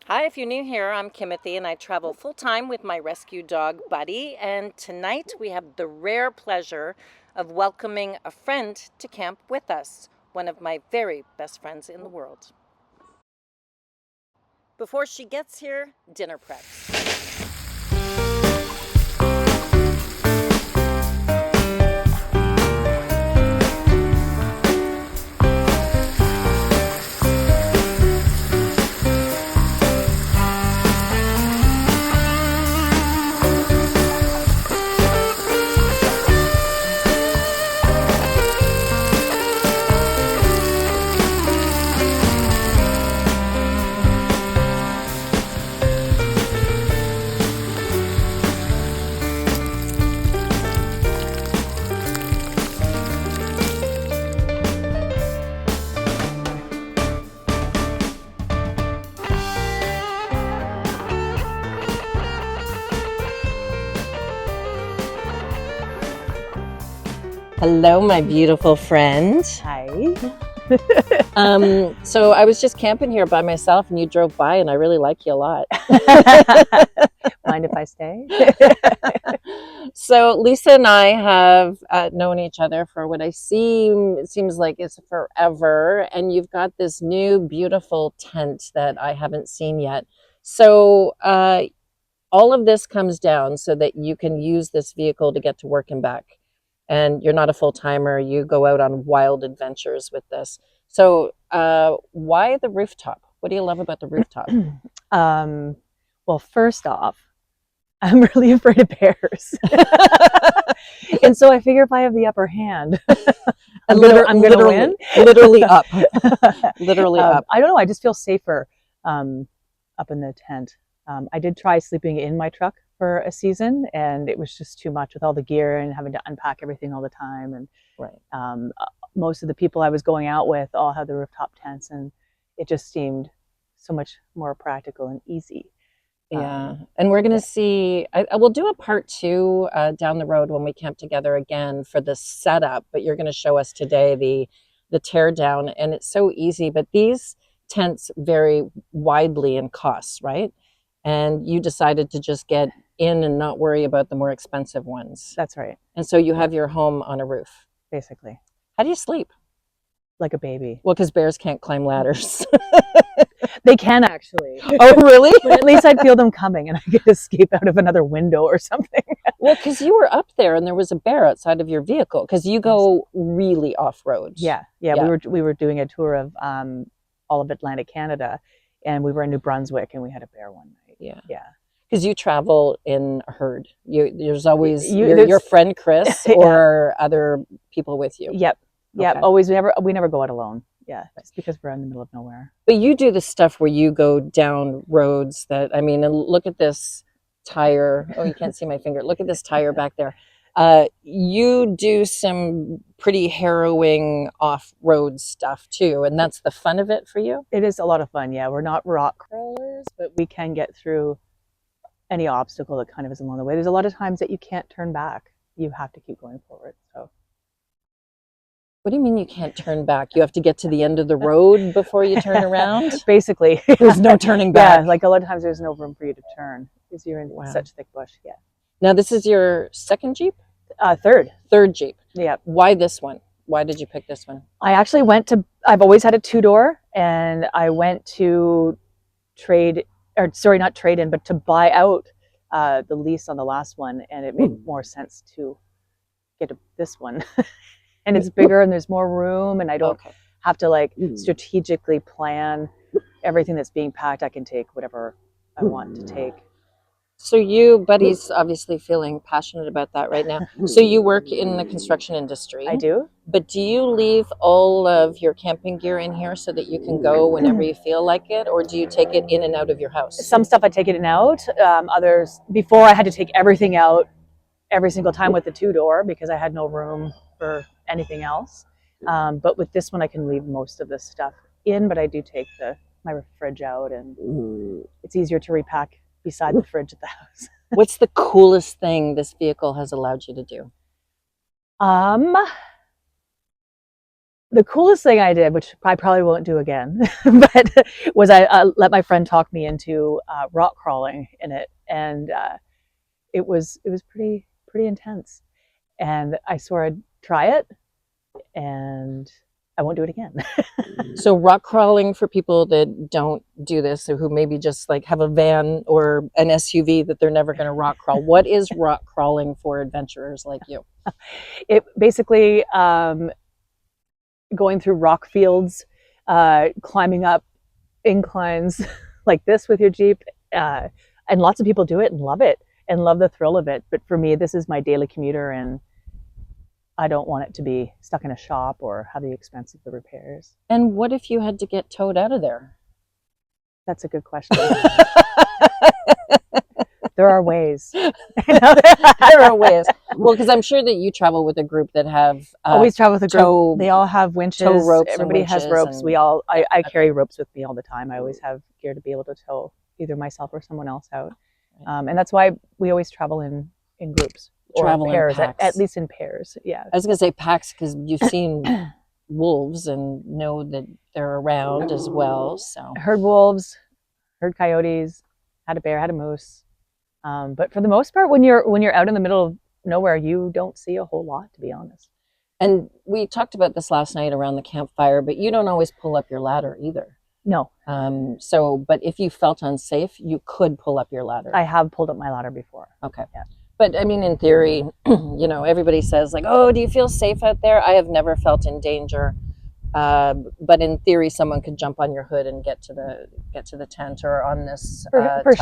Hi, if you're new here, I'm Kimothy and I travel full time with my rescue dog, Buddy. And tonight we have the rare pleasure of welcoming a friend to camp with us, one of my very best friends in the world. Before she gets here, dinner preps. Hello, my beautiful friend. Hi. So I was just camping here by myself and you drove by and I really like you a lot. Mind if I stay? So Lisa and I have known each other for it seems like it's forever. And you've got this new beautiful tent that I haven't seen yet. So all of this comes down so that you can use this vehicle to get to work and back. And you're not a full timer. You go out on wild adventures with this. So why the rooftop? What do you love about the rooftop? Well, first off, I'm really afraid of bears. And so I figure if I have the upper hand, I'm gonna win. Literally up. Literally up. I don't know. I just feel safer up in the tent. I did try sleeping in my truck for a season, and it was just too much with all the gear and having to unpack everything all the time. And Right. most of the people I was going out with all had the rooftop tents, and it just seemed so much more practical and easy. Yeah, and we're gonna Yeah. see. I will do a part two down the road when we camp together again for the setup. But you're gonna show us today the tear down, and it's so easy. But these tents vary widely in costs, right? And you decided to just get in and not worry about the more expensive ones. That's right. And so you have your home on a roof. Basically, How do you sleep? like a baby. Well, because bears can't climb ladders. They can actually. Oh, really? But at least I'd feel them coming and I could escape out of another window or something. Well, because you were up there and there was a bear outside of your vehicle because you go really off road. Yeah. We were doing a tour of all of Atlantic Canada, and we were in New Brunswick, and we had a bear one night. Yeah. Because you travel in a herd. There's always There's your friend Chris Yeah. or other people with you. Yep. Okay. Always. We never go out alone. Yeah, just because we're in the middle of nowhere. But you do the stuff where you go down roads that, I mean, and look at this tire. Oh, you can't see my finger. Look at this tire back there. You do some pretty harrowing off-road stuff too, and that's the fun of it for you? It is a lot of fun. Yeah, we're not rock crawlers, but we can get through any obstacle that kind of is along the way. There's a lot of times that you can't turn back. You have to keep going forward. So What do you mean you can't turn back? You have to get to the end of the road before you turn around? basically, There's no turning back. Yeah, like a lot of times there's no room for you to turn because you're in Wow. such thick bush. Yeah. Now, this is your second Jeep? Third. Third Jeep. Yeah. Why this one? Why did you pick this one? I actually I've always had a two-door, and I went to not trade in, but to buy out the lease on the last one, and it made more sense to get this one. And it's bigger and there's more room, and I don't have to like strategically plan everything that's being packed. I can take whatever I want to take. So you, Buddy's obviously feeling passionate about that right now. So you work in the construction industry. I do. But do you leave all of your camping gear in here so that you can go whenever you feel like it? Or do you take it in and out of your house? Some stuff I take it in and out. Others, before I had to take everything out every single time with the two-door because I had no room for anything else. But with this one, I can leave most of the stuff in, but I do take my fridge out, and it's easier to repack beside the fridge at the house. What's the coolest thing this vehicle has allowed you to do? The coolest thing I did, which I probably won't do again, but was I let my friend talk me into rock crawling in it, and it was pretty intense. And I swore I'd try it, and I won't do it again. So rock crawling, for people that don't do this, or who maybe just like have a van or an SUV that they're never going to rock crawl. What is rock crawling for adventurers like you? It basically going through rock fields, climbing up inclines like this with your Jeep. And lots of people do it and love it and love the thrill of it. But for me, this is my daily commuter, and I don't want it to be stuck in a shop or have the expense of the repairs. And what if you had to get towed out of there? That's a good question. There are ways. There are ways. Well, because I'm sure that you travel with a group that have always travel with a group. tow, They all have winches. tow ropes. Everybody and has winches ropes. and, I carry ropes with me all the time. I always have gear to be able to tow either myself or someone else out. And that's why we always travel in groups or travel pairs, in packs. at least in pairs. Yeah. I was going to say packs because you've seen wolves and know that they're around as well. So Heard wolves, heard coyotes, had a bear, had a moose. But for the most part, when you're out in the middle of nowhere, you don't see a whole lot, to be honest. And we talked about this last night around the campfire, but you don't always pull up your ladder either. No. But if you felt unsafe, you could pull up your ladder. I have pulled up my ladder before. Okay. Yeah. But I mean, in theory, everybody says like, oh, do you feel safe out there? I have never felt in danger. But in theory, someone could jump on your hood and get to the tent or on this. For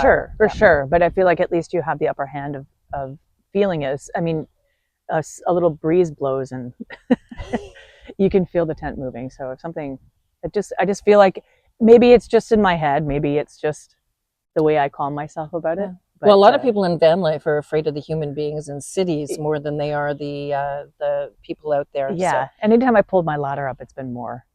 sure. But I feel like at least you have the upper hand of feeling it. I mean, a little breeze blows and you can feel the tent moving. So if something, I just feel like maybe it's just in my head. Maybe it's just the way I calm myself about it. But, well, a lot of people in van life are afraid of the human beings in cities more than they are the people out there. Yeah. So. And anytime I pulled my ladder up, it's been more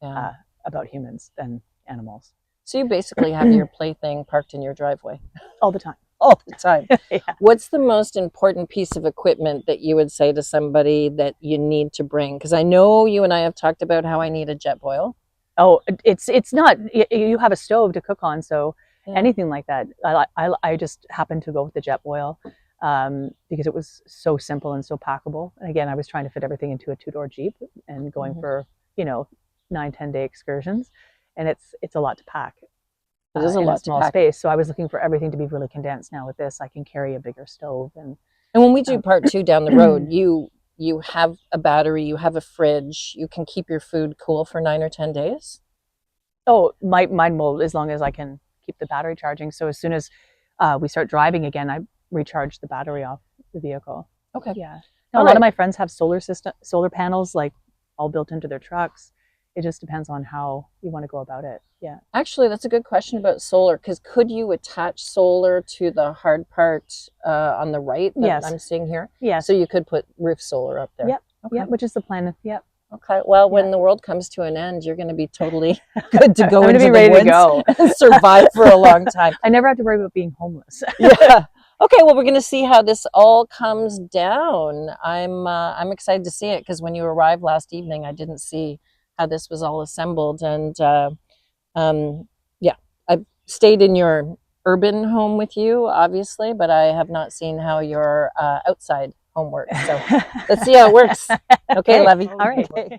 Yeah. about humans than animals. So you basically have your plaything parked in your driveway all the time. All the time. Yeah. What's the most important piece of equipment that you would say to somebody that you need to bring? Because I know you and I have talked about how I need a jet boil. Oh, it's not. You have a stove to cook on, so Yeah. anything like that. I just happened to go with the jet boil because it was so simple and so packable. And again, I was trying to fit everything into a two-door Jeep and going for 9-10 day excursions, and it's a lot to pack. It is a lot in a small to pack. space. So I was looking for everything to be really condensed. Now with this, I can carry a bigger stove And when we do part 2 down the road, you have a battery, you have a fridge, you can keep your food cool for 9 or 10 days. Oh, mine will, as long as I can keep the battery charging. So as soon as we start driving again, I recharge the battery off the vehicle. Okay. Yeah. Now, a lot of my friends have solar panels, like all built into their trucks. It just depends on how you want to go about it. Yeah. Actually, that's a good question about solar, because could you attach solar to the hard part on the right that Yes. I'm seeing here? Yeah. So you could put roof solar up there. Yep. Okay. Yeah, which is the plan. Yep. Okay. Well, when Yeah. the world comes to an end, you're going to be totally good to go I'm into gonna be the ready woods to go. and survive for a long time. I never have to worry about being homeless. Yeah. Okay. Well, we're going to see how this all comes down. I'm excited to see it, because when you arrived last evening, I didn't see how this was all assembled, and yeah, I've stayed in your urban home with you, obviously, but I have not seen how your outside home works. So let's see how it works. Okay, Levy. All right. Okay.